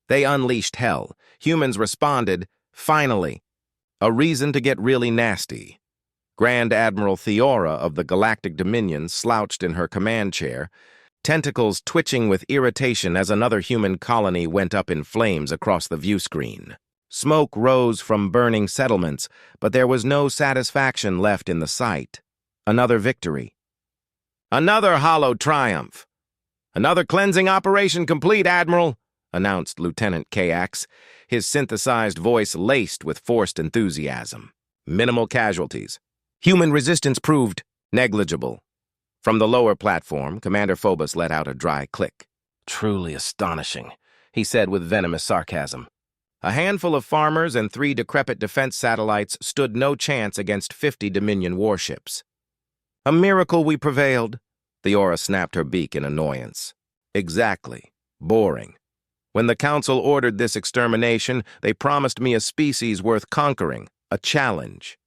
They unleashed hell. Humans responded, finally. A reason to get really nasty. Grand Admiral Theora of the Galactic Dominion slouched in her command chair, tentacles twitching with irritation as another human colony went up in flames across the view screen. Smoke rose from burning settlements, but there was no satisfaction left in the sight. Another victory. Another hollow triumph. Another cleansing operation complete, Admiral, announced Lieutenant Kax, his synthesized voice laced with forced enthusiasm. Minimal casualties. Human resistance proved negligible. From the lower platform, Commander Phobos let out a dry click. Truly astonishing, he said with venomous sarcasm. A handful of farmers and 3 decrepit defense satellites stood no chance against 50 Dominion warships. A miracle we prevailed. Theora snapped her beak in annoyance. Exactly. Boring. When the Council ordered this extermination, they promised me a species worth conquering, a challenge.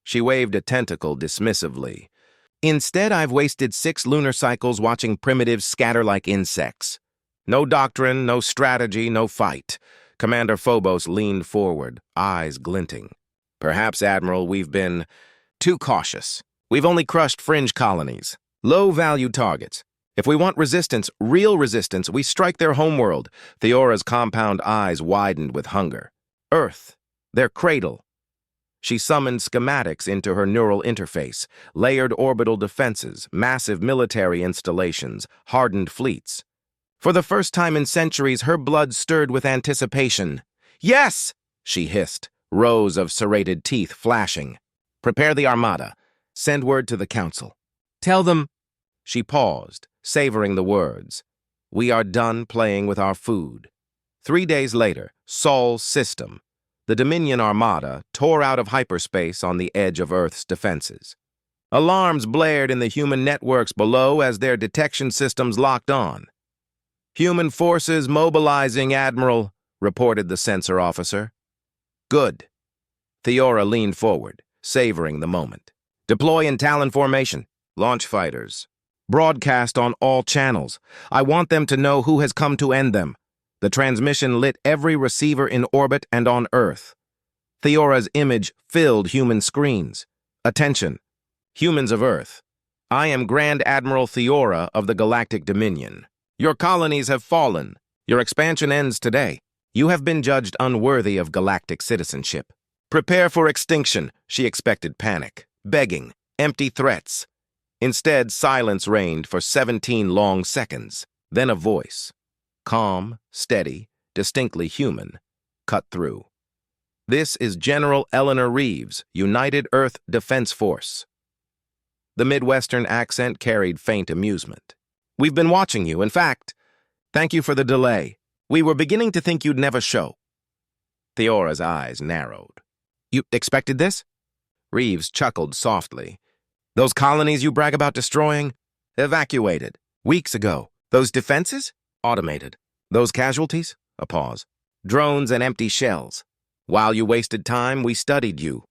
She waved a tentacle dismissively. Instead, I've wasted 6 lunar cycles watching primitives scatter like insects. No doctrine, no strategy, no fight. Commander Phobos leaned forward, eyes glinting. Perhaps, Admiral, we've been too cautious. We've only crushed fringe colonies, low-value targets. If we want resistance, real resistance, we strike their homeworld. Theora's compound eyes widened with hunger. Earth, their cradle. She summoned schematics into her neural interface, layered orbital defenses, massive military installations, hardened fleets. For the first time in centuries, her blood stirred with anticipation. Yes, she hissed, rows of serrated teeth flashing. Prepare the Armada. Send word to the Council. Tell them... She paused, savoring the words. We are done playing with our food. 3 days later, Sol's system. The Dominion Armada tore out of hyperspace on the edge of Earth's defenses. Alarms blared in the human networks below as their detection systems locked on. Human forces mobilizing, Admiral, reported the sensor officer. Good. Theora leaned forward, savoring the moment. Deploy in Talon formation. Launch fighters. Broadcast on all channels. I want them to know who has come to end them. The transmission lit every receiver in orbit and on Earth. Theora's image filled human screens. Attention, humans of Earth. I am Grand Admiral Theora of the Galactic Dominion. Your colonies have fallen. Your expansion ends today. You have been judged unworthy of galactic citizenship. Prepare for extinction. She expected panic, begging, empty threats. Instead, silence reigned for 17 long seconds. Then a voice. Calm, steady, distinctly human, cut through. This is General Eleanor Reeves, United Earth Defense Force. The Midwestern accent carried faint amusement. We've been watching you. In fact, thank you for the delay. We were beginning to think you'd never show. Theora's eyes narrowed. You expected this? Reeves chuckled softly. Those colonies you brag about destroying? Evacuated. Weeks ago. Those defenses? Automated. Those casualties? A pause. Drones and empty shells. While you wasted time, we studied you.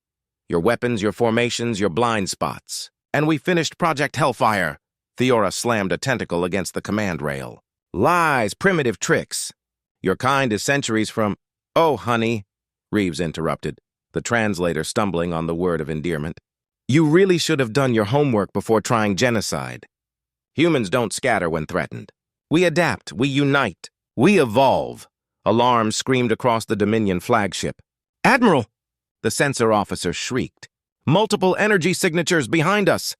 Your weapons, your formations, your blind spots. And we finished Project Hellfire. Theora slammed a tentacle against the command rail. Lies, primitive tricks. Your kind is centuries from... Oh, honey, Reeves interrupted, the translator stumbling on the word of endearment. You really should have done your homework before trying genocide. Humans don't scatter when threatened. We adapt, we unite, we evolve. Alarms screamed across the Dominion flagship. Admiral! The sensor officer shrieked. Multiple energy signatures behind us.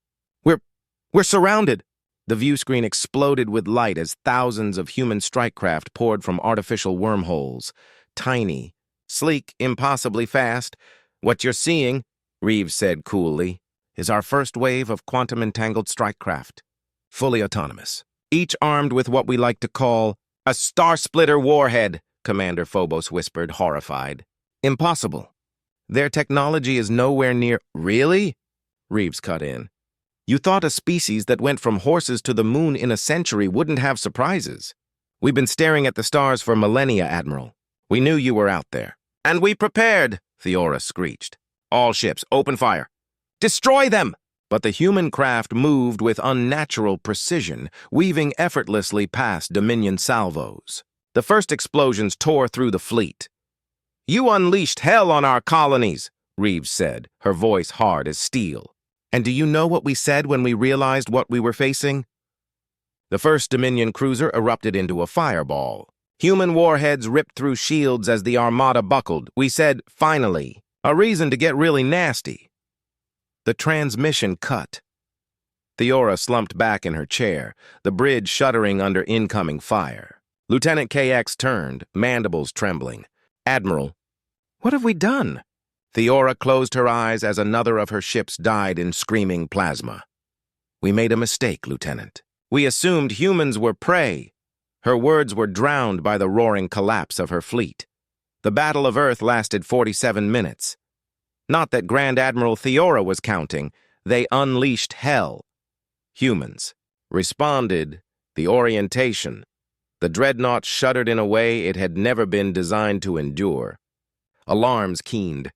We're surrounded. The view screen exploded with light as thousands of human strike craft poured from artificial wormholes. Tiny, sleek, impossibly fast. What you're seeing, Reeves said coolly, is our first wave of quantum-entangled strike craft. Fully autonomous. Each armed with what we like to call a star-splitter warhead, Commander Phobos whispered, horrified. Impossible. Their technology is nowhere near... Really? Reeves cut in. You thought a species that went from horses to the moon in a century wouldn't have surprises. We've been staring at the stars for millennia, Admiral. We knew you were out there. And we prepared, Theora screeched. All ships, open fire. Destroy them! But the human craft moved with unnatural precision, weaving effortlessly past Dominion salvos. The first explosions tore through the fleet. "You unleashed hell on our colonies," Reeves said, her voice hard as steel. "And do you know what we said when we realized what we were facing?" The first Dominion cruiser erupted into a fireball. Human warheads ripped through shields as the armada buckled. We said, "Finally, a reason to get really nasty." The transmission cut. Theora slumped back in her chair, the bridge shuddering under incoming fire. Lieutenant KX turned, mandibles trembling. "Admiral, what have we done?" Theora closed her eyes as another of her ships died in screaming plasma. "We made a mistake, Lieutenant. We assumed humans were prey." Her words were drowned by the roaring collapse of her fleet. The Battle of Earth lasted 47 minutes. Not that Grand Admiral Theora was counting. They unleashed hell. Humans responded. The orientation. The dreadnought shuddered in a way it had never been designed to endure. Alarms keened.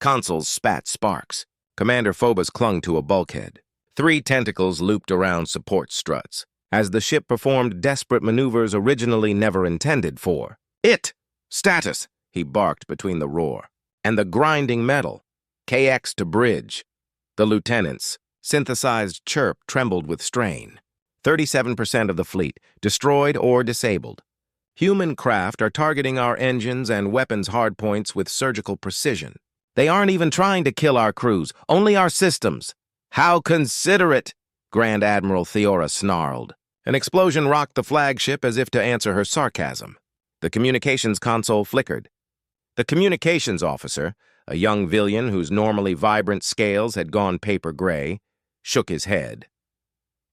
Consoles spat sparks. Commander Phobos clung to a bulkhead. 3 tentacles looped around support struts, as the ship performed desperate maneuvers originally never intended for. Status, he barked between the roar. And the grinding metal. KX to bridge. The lieutenant's synthesized chirp trembled with strain. 37% of the fleet, destroyed or disabled. Human craft are targeting our engines and weapons hardpoints with surgical precision. They aren't even trying to kill our crews, only our systems. "How considerate!" Grand Admiral Theora snarled. An explosion rocked the flagship as if to answer her sarcasm. The communications console flickered. The communications officer, a young Villian whose normally vibrant scales had gone paper gray, shook his head.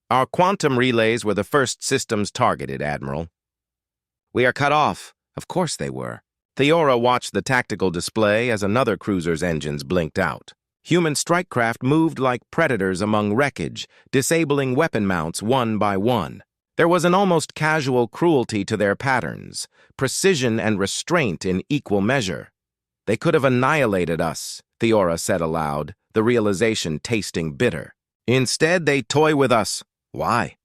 "Our quantum relays were the first systems targeted, Admiral." "We are cut off." Of course they were. Theora watched the tactical display as another cruiser's engines blinked out. Human strike craft moved like predators among wreckage, disabling weapon mounts one by one. There was an almost casual cruelty to their patterns, precision and restraint in equal measure. "They could have annihilated us," Theora said aloud, the realization tasting bitter. "Instead, they toy with us." "Why?"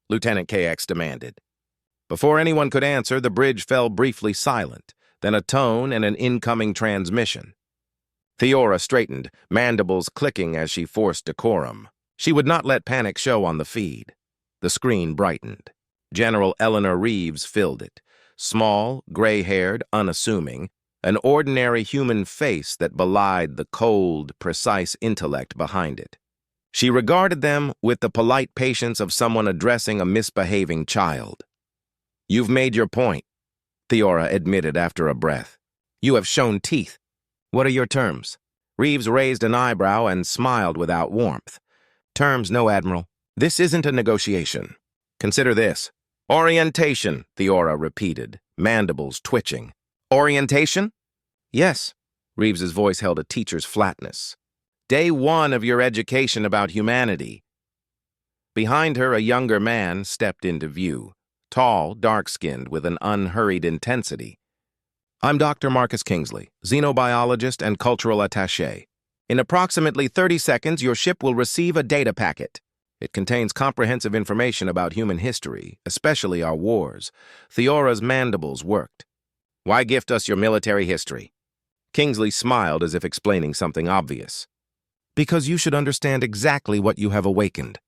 Lieutenant KX demanded. Before anyone could answer, the bridge fell briefly silent, then a tone and an incoming transmission. Theora straightened, mandibles clicking as she forced decorum. She would not let panic show on the feed. The screen brightened. General Eleanor Reeves filled it. Small, gray-haired, unassuming, an ordinary human face that belied the cold, precise intellect behind it. She regarded them with the polite patience of someone addressing a misbehaving child. "You've made your point," Theora admitted after a breath. "You have shown teeth. What are your terms?" Reeves raised an eyebrow and smiled without warmth. "Terms, no, Admiral. This isn't a negotiation. Consider this." "Orientation," Theora repeated, mandibles twitching. "Orientation?" "Yes." Reeves's voice held a teacher's flatness. "Day 1 of your education about humanity." Behind her, a younger man stepped into view, tall, dark-skinned, with an unhurried intensity. "I'm Dr. Marcus Kingsley, xenobiologist and cultural attaché. In approximately 30 seconds, your ship will receive a data packet. It contains comprehensive information about human history, especially our wars." Theora's mandibles worked. "Why gift us your military history?" Kingsley smiled as if explaining something obvious. "Because you should understand exactly what you have awakened.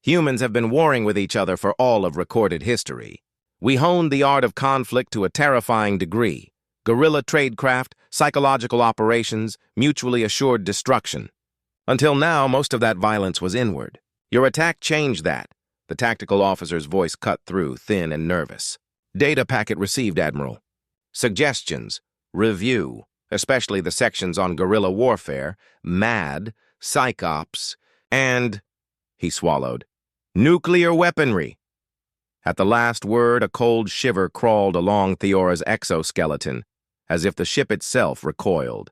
Humans have been warring with each other for all of recorded history. We honed the art of conflict to a terrifying degree. Guerrilla tradecraft, psychological operations, mutually assured destruction. Until now, most of that violence was inward. Your attack changed that." The tactical officer's voice cut through, thin and nervous. "Data packet received, Admiral. Suggestions. Review, especially the sections on guerrilla warfare, MAD, psychops, and," he swallowed, "nuclear weaponry." At the last word, a cold shiver crawled along Theora's exoskeleton, as if the ship itself recoiled.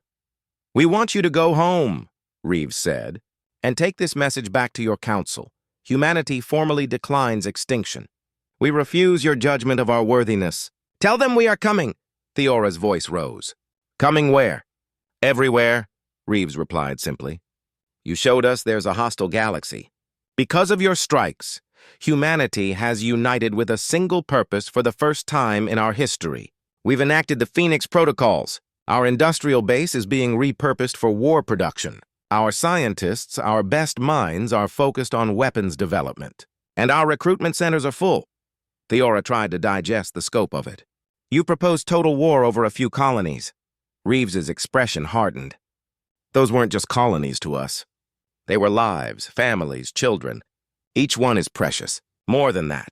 "We want you to go home," Reeves said, "and take this message back to your council. Humanity formally declines extinction. We refuse your judgment of our worthiness." "Tell them we are coming," Theora's voice rose. "Coming where?" "Everywhere," Reeves replied simply. "You showed us there's a hostile galaxy. Because of your strikes, Humanity has united with a single purpose for the first time in our history. We've enacted the Phoenix Protocols. Our industrial base is being repurposed for war production. Our scientists, our best minds, are focused on weapons development. And our recruitment centers are full. Theora tried to digest the scope of it. You proposed total war over a few colonies. Reeves's expression hardened. Those weren't just colonies to us. They were lives, families, children. Each one is precious. More than that.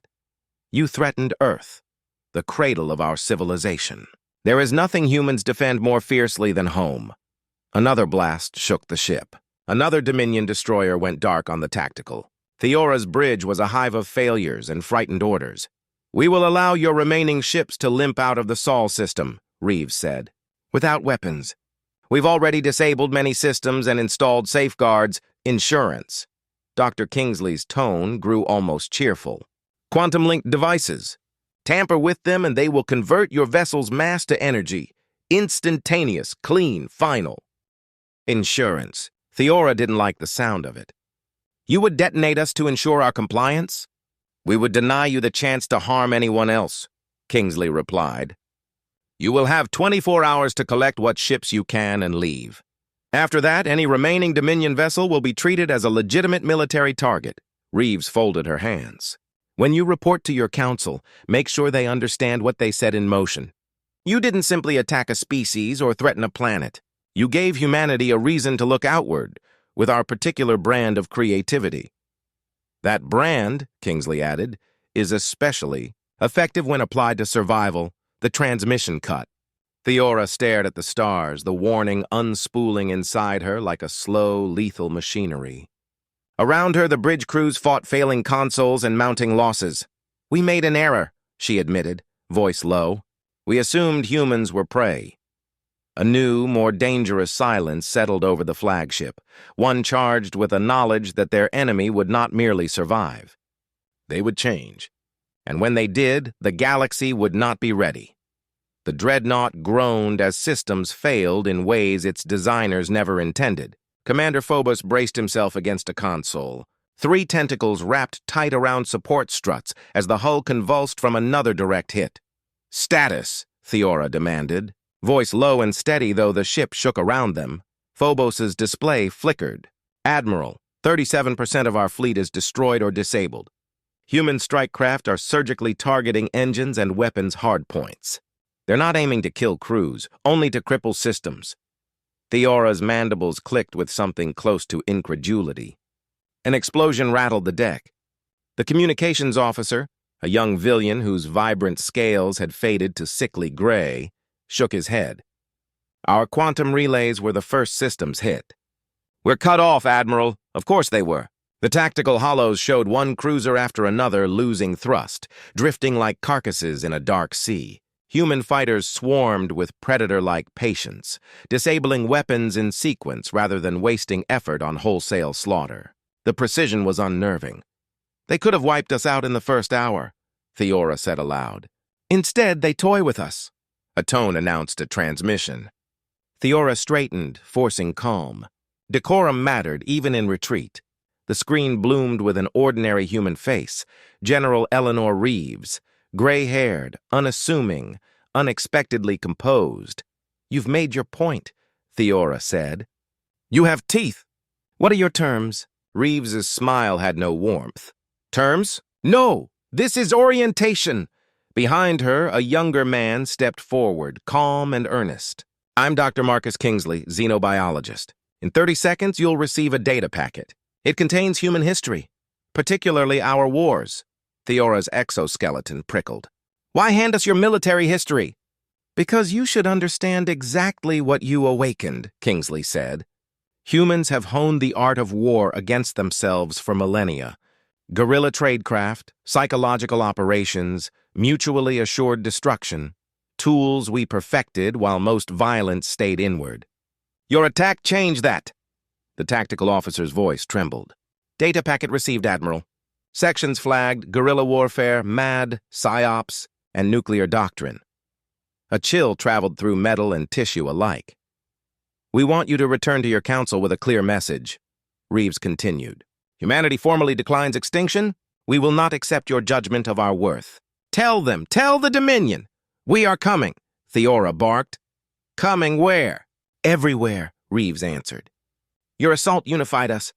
You threatened Earth, the cradle of our civilization. There is nothing humans defend more fiercely than home. Another blast shook the ship. Another Dominion destroyer went dark on the tactical. Theora's bridge was a hive of failures and frightened orders. We will allow your remaining ships to limp out of the Sol system, Reeves said. Without weapons. We've already disabled many systems and installed safeguards. Insurance. Dr. Kingsley's tone grew almost cheerful. Quantum-linked devices. Tamper with them and they will convert your vessel's mass to energy. Instantaneous, clean, final. Insurance. Theora didn't like the sound of it. You would detonate us to ensure our compliance? We would deny you the chance to harm anyone else, Kingsley replied. You will have 24 hours to collect what ships you can and leave. After that, any remaining Dominion vessel will be treated as a legitimate military target. Reeves folded her hands. When you report to your council, make sure they understand what they set in motion. You didn't simply attack a species or threaten a planet. You gave humanity a reason to look outward, with our particular brand of creativity. That brand, Kingsley added, is especially effective when applied to survival, the transmission cut. Theora stared at the stars, the warning unspooling inside her like a slow, lethal machinery. Around her, the bridge crews fought failing consoles and mounting losses. We made an error, she admitted, voice low. We assumed humans were prey. A new, more dangerous silence settled over the flagship, one charged with a knowledge that their enemy would not merely survive. They would change. And when they did, the galaxy would not be ready. The dreadnought groaned as systems failed in ways its designers never intended. Commander Phobos braced himself against a console. 3 tentacles wrapped tight around support struts as the hull convulsed from another direct hit. Status, Theora demanded. Voice low and steady though the ship shook around them. Phobos's display flickered. Admiral, 37% of our fleet is destroyed or disabled. Human strike craft are surgically targeting engines and weapons hardpoints. They're not aiming to kill crews, only to cripple systems. Theora's mandibles clicked with something close to incredulity. An explosion rattled the deck. The communications officer, a young villain whose vibrant scales had faded to sickly gray, shook his head. Our quantum relays were the first systems hit. We're cut off, Admiral. Of course they were. The tactical hollows showed one cruiser after another losing thrust, drifting like carcasses in a dark sea. Human fighters swarmed with predator-like patience, disabling weapons in sequence rather than wasting effort on wholesale slaughter. The precision was unnerving. They could have wiped us out in the first hour, Theora said aloud. Instead, they toy with us. A tone announced a transmission. Theora straightened, forcing calm. Decorum mattered, even in retreat. The screen bloomed with an ordinary human face, General Eleanor Reeves, gray-haired, unassuming, unexpectedly composed. You've made your point, Theora said. You have teeth. What are your terms? Reeves's smile had no warmth. Terms? No! This is orientation! Behind her, a younger man stepped forward, calm and earnest. I'm Dr. Marcus Kingsley, xenobiologist. In 30 seconds, you'll receive a data packet. It contains human history, particularly our wars. Theora's exoskeleton prickled. Why hand us your military history? Because you should understand exactly what you awakened, Kingsley said. Humans have honed the art of war against themselves for millennia. Guerrilla tradecraft, psychological operations, mutually assured destruction. Tools we perfected while most violence stayed inward. Your attack changed that. The tactical officer's voice trembled. Data packet received, Admiral. Sections flagged guerrilla warfare, MAD, PSYOPs, and nuclear doctrine. A chill traveled through metal and tissue alike. We want you to return to your council with a clear message, Reeves continued. Humanity formally declines extinction. We will not accept your judgment of our worth. Tell them, tell the Dominion. We are coming, Theora barked. Coming where? Everywhere, Reeves answered. Your assault unified us.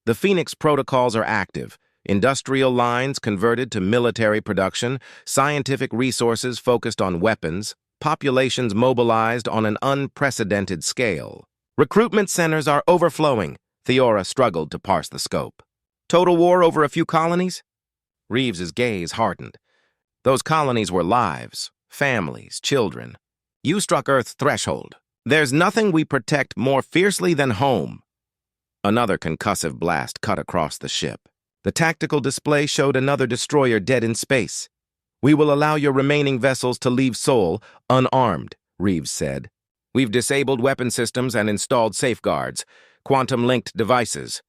The Phoenix protocols are active. Industrial lines converted to military production, scientific resources focused on weapons, populations mobilized on an unprecedented scale. Recruitment centers are overflowing. Theora struggled to parse the scope. Total war over a few colonies? Reeves's gaze hardened. Those colonies were lives, families, children. You struck Earth's threshold. There's nothing we protect more fiercely than home. Another concussive blast cut across the ship. The tactical display showed another destroyer dead in space. We will allow your remaining vessels to leave Sol unarmed, Reeves said. We've disabled weapon systems and installed safeguards, quantum-linked devices.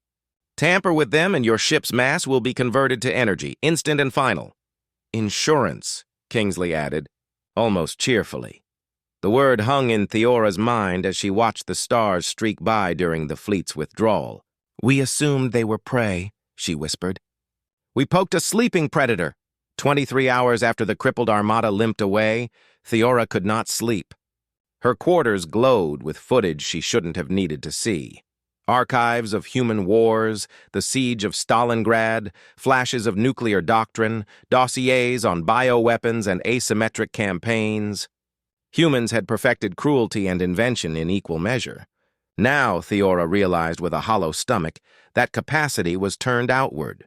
Tamper with them and your ship's mass will be converted to energy, instant and final. Insurance, Kingsley added, almost cheerfully. The word hung in Theora's mind as she watched the stars streak by during the fleet's withdrawal. We assumed they were prey, she whispered. We poked a sleeping predator. 23 hours after the crippled armada limped away, Theora could not sleep. Her quarters glowed with footage she shouldn't have needed to see. Archives of human wars, the siege of Stalingrad, flashes of nuclear doctrine, dossiers on bioweapons and asymmetric campaigns. Humans had perfected cruelty and invention in equal measure. Now, Theora realized with a hollow stomach, that capacity was turned outward.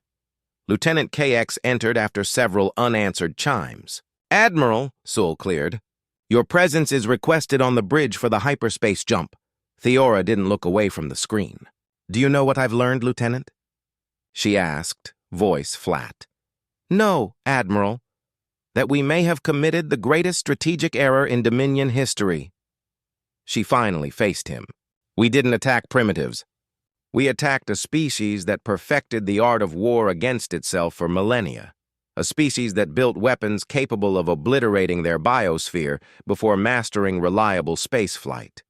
Lieutenant KX entered after several unanswered chimes. Admiral, Sewell cleared, your presence is requested on the bridge for the hyperspace jump. Theora didn't look away from the screen. Do you know what I've learned, Lieutenant? She asked, voice flat. No, Admiral. That we may have committed the greatest strategic error in Dominion history. She finally faced him. We didn't attack primitives. We attacked a species that perfected the art of war against itself for millennia. A species that built weapons capable of obliterating their biosphere before mastering reliable spaceflight.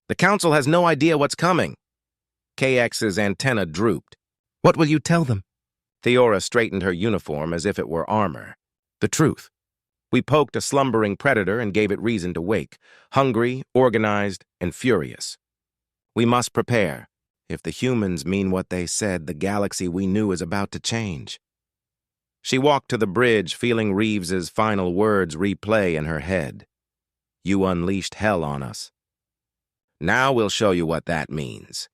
The Council has no idea what's coming. KX's antenna drooped. What will you tell them? Theora straightened her uniform as if it were armor. The truth. We poked a slumbering predator and gave it reason to wake, hungry, organized, and furious. We must prepare. If the humans mean what they said, the galaxy we knew is about to change. She walked to the bridge, feeling Reeves's final words replay in her head. You unleashed hell on us. Now we'll show you what that means.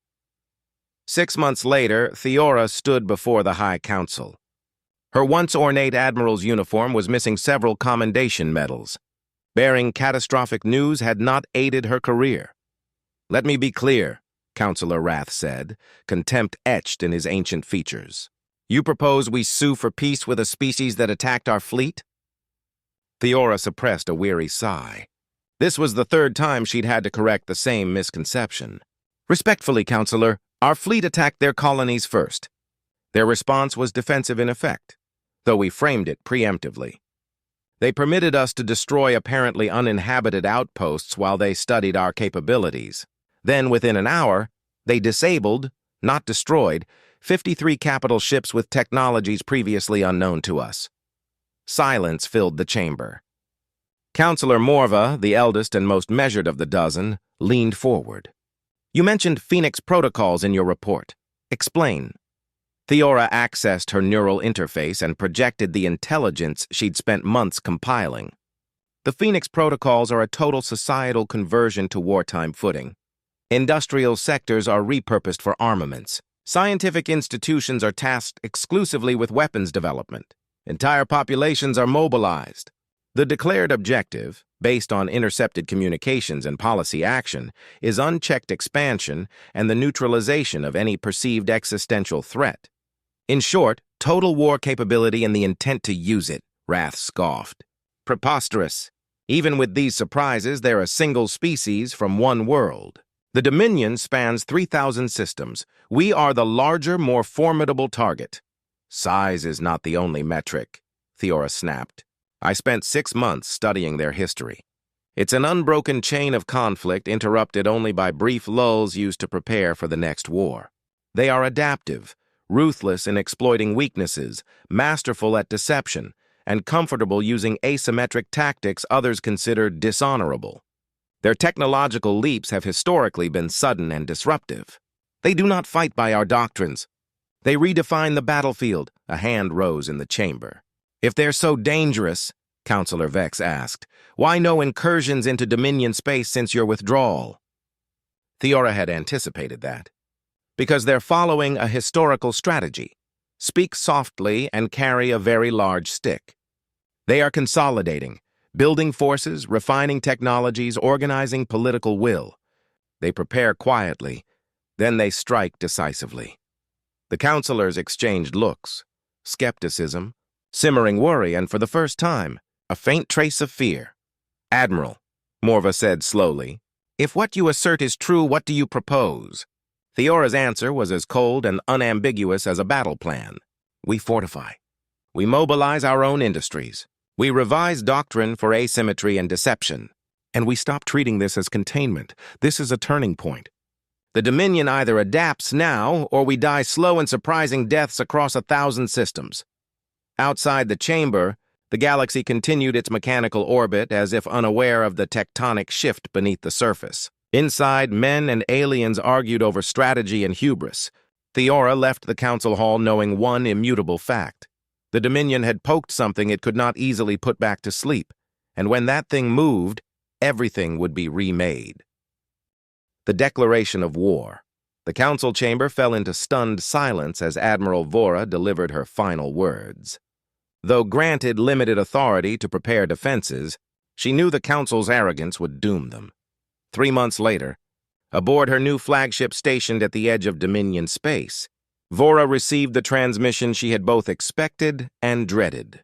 6 months later, Theora stood before the High Council. Her once ornate admiral's uniform was missing several commendation medals. Bearing catastrophic news had not aided her career. Let me be clear, Counselor Rath said, contempt etched in his ancient features. You propose we sue for peace with a species that attacked our fleet? Theora suppressed a weary sigh. This was the third time she'd had to correct the same misconception. Respectfully, Counselor, our fleet attacked their colonies first. Their response was defensive in effect, though we framed it preemptively. They permitted us to destroy apparently uninhabited outposts while they studied our capabilities. Then, within an hour, they disabled, not destroyed, 53 capital ships with technologies previously unknown to us. Silence filled the chamber. Counselor Morva, the eldest and most measured of the dozen, leaned forward. You mentioned Phoenix protocols in your report. Explain. Theora accessed her neural interface and projected the intelligence she'd spent months compiling. The Phoenix protocols are a total societal conversion to wartime footing. Industrial sectors are repurposed for armaments. Scientific institutions are tasked exclusively with weapons development. Entire populations are mobilized. The declared objective, based on intercepted communications and policy action, is unchecked expansion and the neutralization of any perceived existential threat. In short, total war capability and the intent to use it, Rath scoffed. Preposterous. Even with these surprises, they're a single species from one world. The Dominion spans 3,000 systems. We are the larger, more formidable target. Size is not the only metric, Theora snapped. I spent 6 months studying their history. It's an unbroken chain of conflict interrupted only by brief lulls used to prepare for the next war. They are adaptive, ruthless in exploiting weaknesses, masterful at deception, and comfortable using asymmetric tactics others consider dishonorable. Their technological leaps have historically been sudden and disruptive. They do not fight by our doctrines. They redefine the battlefield. A hand rose in the chamber. If they're so dangerous, Counselor Vex asked, why no incursions into Dominion space since your withdrawal? Theora had anticipated that. Because they're following a historical strategy. Speak softly and carry a very large stick. They are consolidating, building forces, refining technologies, organizing political will. They prepare quietly, then they strike decisively. The counselors exchanged looks, skepticism, simmering worry, and for the first time, a faint trace of fear. Admiral, Morva said slowly, if what you assert is true, what do you propose? Theora's answer was as cold and unambiguous as a battle plan. We fortify. We mobilize our own industries. We revise doctrine for asymmetry and deception. And we stop treating this as containment. This is a turning point. The Dominion either adapts now, or we die slow and surprising deaths across 1,000 systems. Outside the chamber, the galaxy continued its mechanical orbit as if unaware of the tectonic shift beneath the surface. Inside, men and aliens argued over strategy and hubris. Theora left the council hall knowing one immutable fact. The Dominion had poked something it could not easily put back to sleep, and when that thing moved, everything would be remade. The declaration of war. The council chamber fell into stunned silence as Admiral Vora delivered her final words. Though granted limited authority to prepare defenses, she knew the council's arrogance would doom them. 3 months later, aboard her new flagship stationed at the edge of Dominion space, Vora received the transmission she had both expected and dreaded.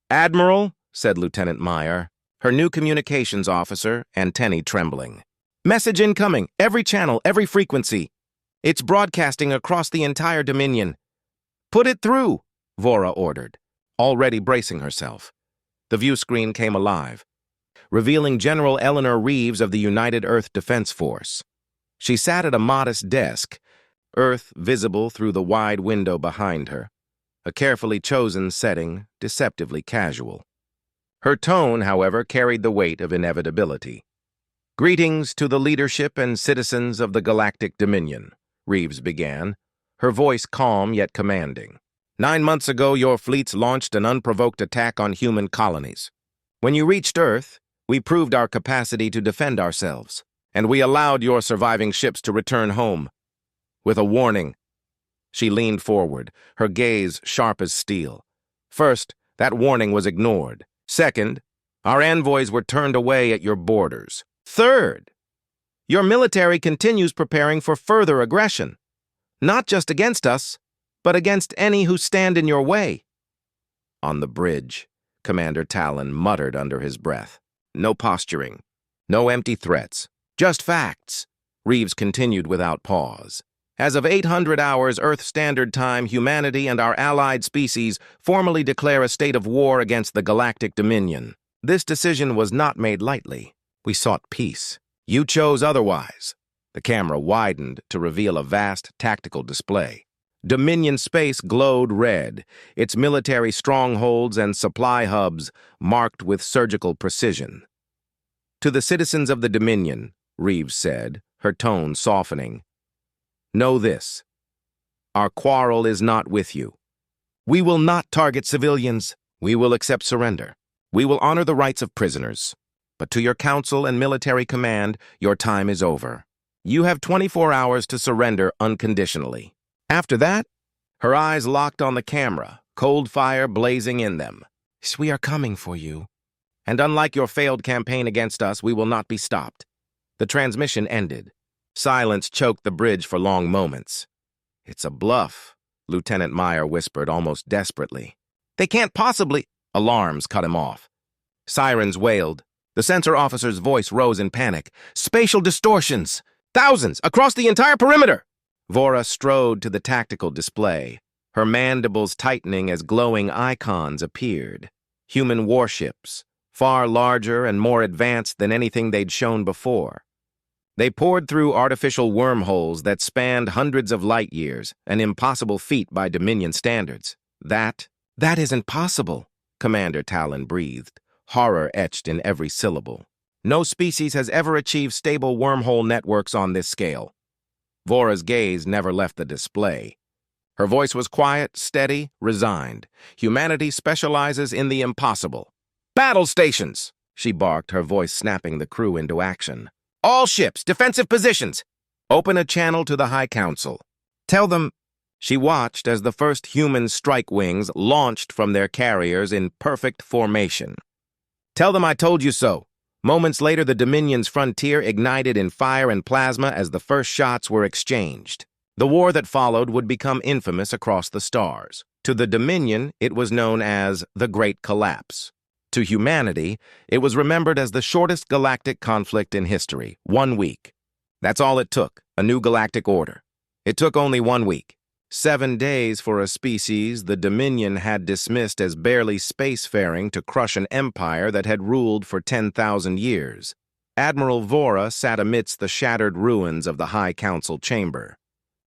Admiral, said Lieutenant Meyer, her new communications officer, antennae trembling. Message incoming, every channel, every frequency. It's broadcasting across the entire Dominion. Put it through, Vora ordered, already bracing herself. The view screen came alive, revealing General Eleanor Reeves of the United Earth Defense Force. She sat at a modest desk, Earth visible through the wide window behind her, a carefully chosen setting, deceptively casual. Her tone, however, carried the weight of inevitability. Greetings to the leadership and citizens of the Galactic Dominion, Reeves began, her voice calm yet commanding. 9 months ago, your fleets launched an unprovoked attack on human colonies. When you reached Earth, we proved our capacity to defend ourselves, and we allowed your surviving ships to return home. With a warning. She leaned forward, her gaze sharp as steel. First, that warning was ignored. Second, our envoys were turned away at your borders. Third, your military continues preparing for further aggression, not just against us, but against any who stand in your way. On the bridge, Commander Talon muttered under his breath. No posturing, no empty threats, just facts, Reeves continued without pause. As of 800 hours Earth Standard Time, humanity and our allied species formally declare a state of war against the Galactic Dominion. This decision was not made lightly. We sought peace. You chose otherwise. The camera widened to reveal a vast tactical display. Dominion space glowed red, its military strongholds and supply hubs marked with surgical precision. To the citizens of the Dominion, Reeves said, her tone softening, know this. Our quarrel is not with you. We will not target civilians. We will accept surrender. We will honor the rights of prisoners. But to your council and military command, your time is over. You have 24 hours to surrender unconditionally. After that, her eyes locked on the camera, cold fire blazing in them. We are coming for you. And unlike your failed campaign against us, we will not be stopped. The transmission ended. Silence choked the bridge for long moments. It's a bluff, Lieutenant Meyer whispered almost desperately. They can't possibly... Alarms cut him off. Sirens wailed. The sensor officer's voice rose in panic. Spatial distortions! Thousands! Across the entire perimeter! Vora strode to the tactical display, her mandibles tightening as glowing icons appeared. Human warships, far larger and more advanced than anything they'd shown before. They poured through artificial wormholes that spanned hundreds of light years, an impossible feat by Dominion standards. That isn't possible, Commander Talon breathed, horror etched in every syllable. No species has ever achieved stable wormhole networks on this scale. Vora's gaze never left the display. Her voice was quiet, steady, resigned. Humanity specializes in the impossible. Battle stations! She barked, her voice snapping the crew into action. All ships, defensive positions! Open a channel to the High Council. Tell them... She watched as the first human strike wings launched from their carriers in perfect formation. Tell them I told you so. Moments later, the Dominion's frontier ignited in fire and plasma as the first shots were exchanged. The war that followed would become infamous across the stars. To the Dominion, it was known as the Great Collapse. To humanity, it was remembered as the shortest galactic conflict in history, 1 week. That's all it took, a new galactic order. It took only 1 week. 7 days for a species the Dominion had dismissed as barely spacefaring to crush an empire that had ruled for 10,000 years. Admiral Vora sat amidst the shattered ruins of the High Council chamber.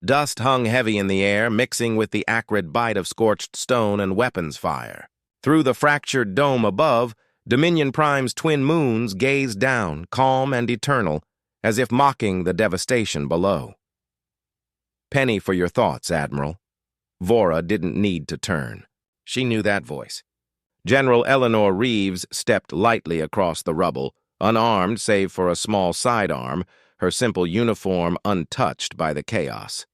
Dust hung heavy in the air, mixing with the acrid bite of scorched stone and weapons fire. Through the fractured dome above, Dominion Prime's twin moons gazed down, calm and eternal, as if mocking the devastation below. Penny for your thoughts, Admiral. Vora didn't need to turn. She knew that voice. General Eleanor Reeves stepped lightly across the rubble, unarmed save for a small sidearm, her simple uniform untouched by the chaos.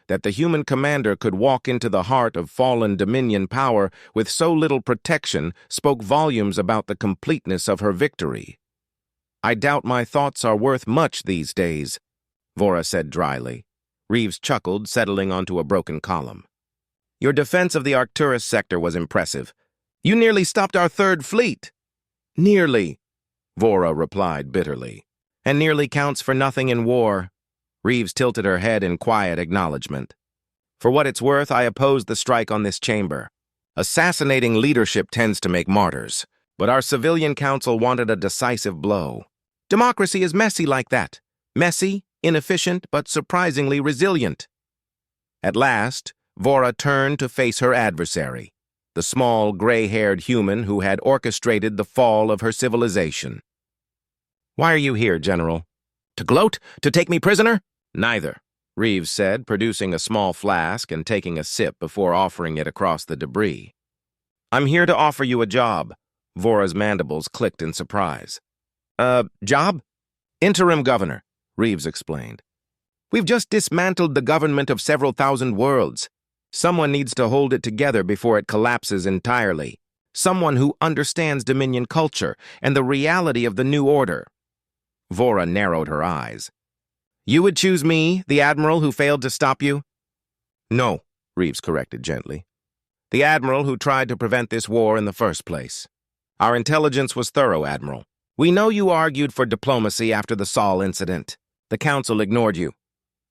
That the human commander could walk into the heart of fallen Dominion power with so little protection spoke volumes about the completeness of her victory. I doubt my thoughts are worth much these days, Vora said dryly. Reeves chuckled, settling onto a broken column. Your defense of the Arcturus sector was impressive. You nearly stopped our third fleet. Nearly, Vora replied bitterly. And nearly counts for nothing in war. Reeves tilted her head in quiet acknowledgement. For what it's worth, I opposed the strike on this chamber. Assassinating leadership tends to make martyrs, but our civilian council wanted a decisive blow. Democracy is messy like that. Messy, inefficient, but surprisingly resilient. At last, Vora turned to face her adversary, the small, gray-haired human who had orchestrated the fall of her civilization. Why are you here, General? To gloat? To take me prisoner? Neither, Reeves said, producing a small flask and taking a sip before offering it across the debris. I'm here to offer you a job. Vora's mandibles clicked in surprise. Job? Interim governor, Reeves explained. We've just dismantled the government of several thousand worlds. Someone needs to hold it together before it collapses entirely. Someone who understands Dominion culture and the reality of the new order. Vora narrowed her eyes. You would choose me, the Admiral who failed to stop you? No, Reeves corrected gently. The Admiral who tried to prevent this war in the first place. Our intelligence was thorough, Admiral. We know you argued for diplomacy after the Saul incident. The Council ignored you.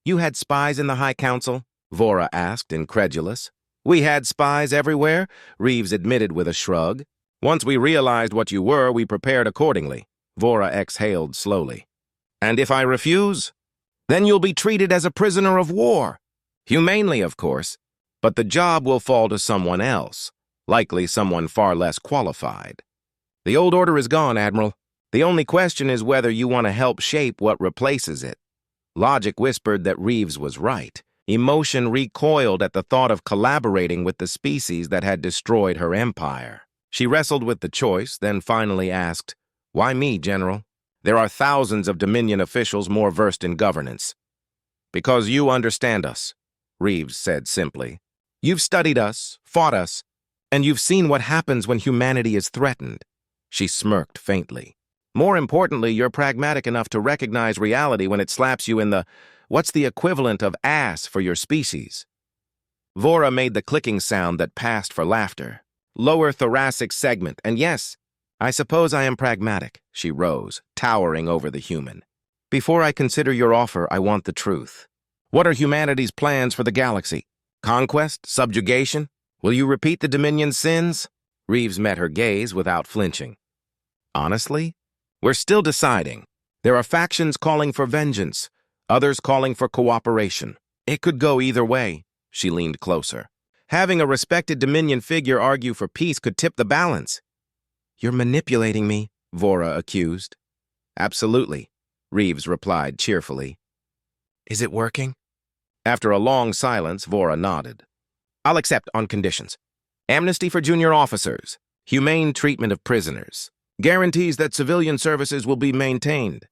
You had spies in the High Council? Vora asked, incredulous. We had spies everywhere, Reeves admitted with a shrug. Once we realized what you were, we prepared accordingly. Vora exhaled slowly. And if I refuse? Then you'll be treated as a prisoner of war. Humanely, of course, but the job will fall to someone else, likely someone far less qualified. The old order is gone, Admiral. The only question is whether you want to help shape what replaces it. Logic whispered that Reeves was right. Emotion recoiled at the thought of collaborating with the species that had destroyed her empire. She wrestled with the choice, then finally asked, Why me, General? There are thousands of Dominion officials more versed in governance. Because you understand us, Reeves said simply. You've studied us, fought us, and you've seen what happens when humanity is threatened. She smirked faintly. More importantly, you're pragmatic enough to recognize reality when it slaps you in the, what's the equivalent of ass for your species? Vora made the clicking sound that passed for laughter. Lower thoracic segment, and yes, I suppose I am pragmatic, she rose, towering over the human. Before I consider your offer, I want the truth. What are humanity's plans for the galaxy? Conquest? Subjugation? Will you repeat the Dominion's sins? Reeves met her gaze without flinching. Honestly, we're still deciding. There are factions calling for vengeance, others calling for cooperation. It could go either way. She leaned closer. Having a respected Dominion figure argue for peace could tip the balance. You're manipulating me, Vora accused. Absolutely, Reeves replied cheerfully. Is it working? After a long silence, Vora nodded. I'll accept on conditions. Amnesty for junior officers, humane treatment of prisoners, guarantees that civilian services will be maintained.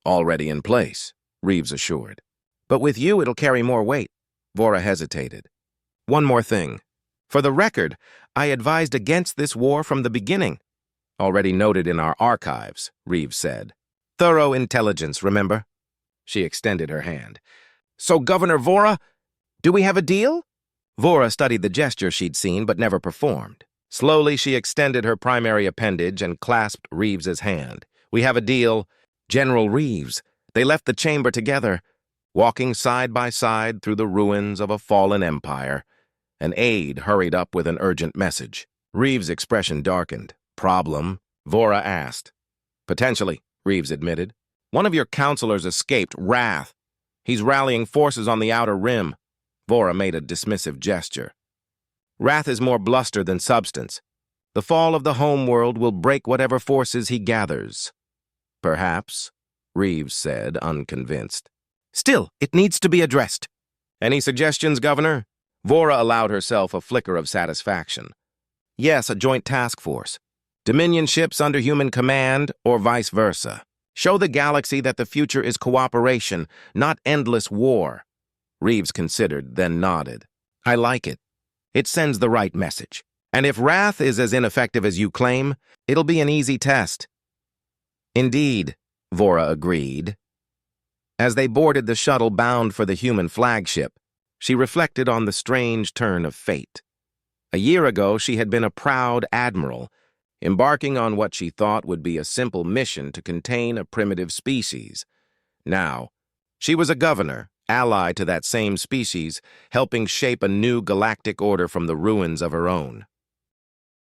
Already in place, Reeves assured. But with you, it'll carry more weight. Vora hesitated. One more thing. For the record, I advised against this war from the beginning. Already noted in our archives, Reeves said. Thorough intelligence, remember? She extended her hand. So, Governor Vora, do we have a deal? Vora studied the gesture she'd seen but never performed. Slowly, she extended her primary appendage and clasped Reeves's hand. We have a deal. General Reeves. They left the chamber together, walking side by side through the ruins of a fallen empire. An aide hurried up with an urgent message. Reeves' expression darkened. Problem? Vora asked. Potentially, Reeves admitted. One of your counselors escaped, Wrath. He's rallying forces on the outer rim. Vora made a dismissive gesture. Wrath is more bluster than substance. The fall of the homeworld will break whatever forces he gathers. Perhaps, Reeves said, unconvinced. Still, it needs to be addressed. Any suggestions, Governor? Vora allowed herself a flicker of satisfaction. Yes, a joint task force. Dominion ships under human command, or vice versa. Show the galaxy that the future is cooperation, not endless war. Reeves considered, then nodded. I like it. It sends the right message. And if Wrath is as ineffective as you claim, it'll be an easy test. Indeed, Vora agreed. As they boarded the shuttle bound for the human flagship, she reflected on the strange turn of fate. A year ago, she had been a proud admiral, embarking on what she thought would be a simple mission to contain a primitive species. Now, she was a governor, allied to that same species, helping shape a new galactic order from the ruins of her own.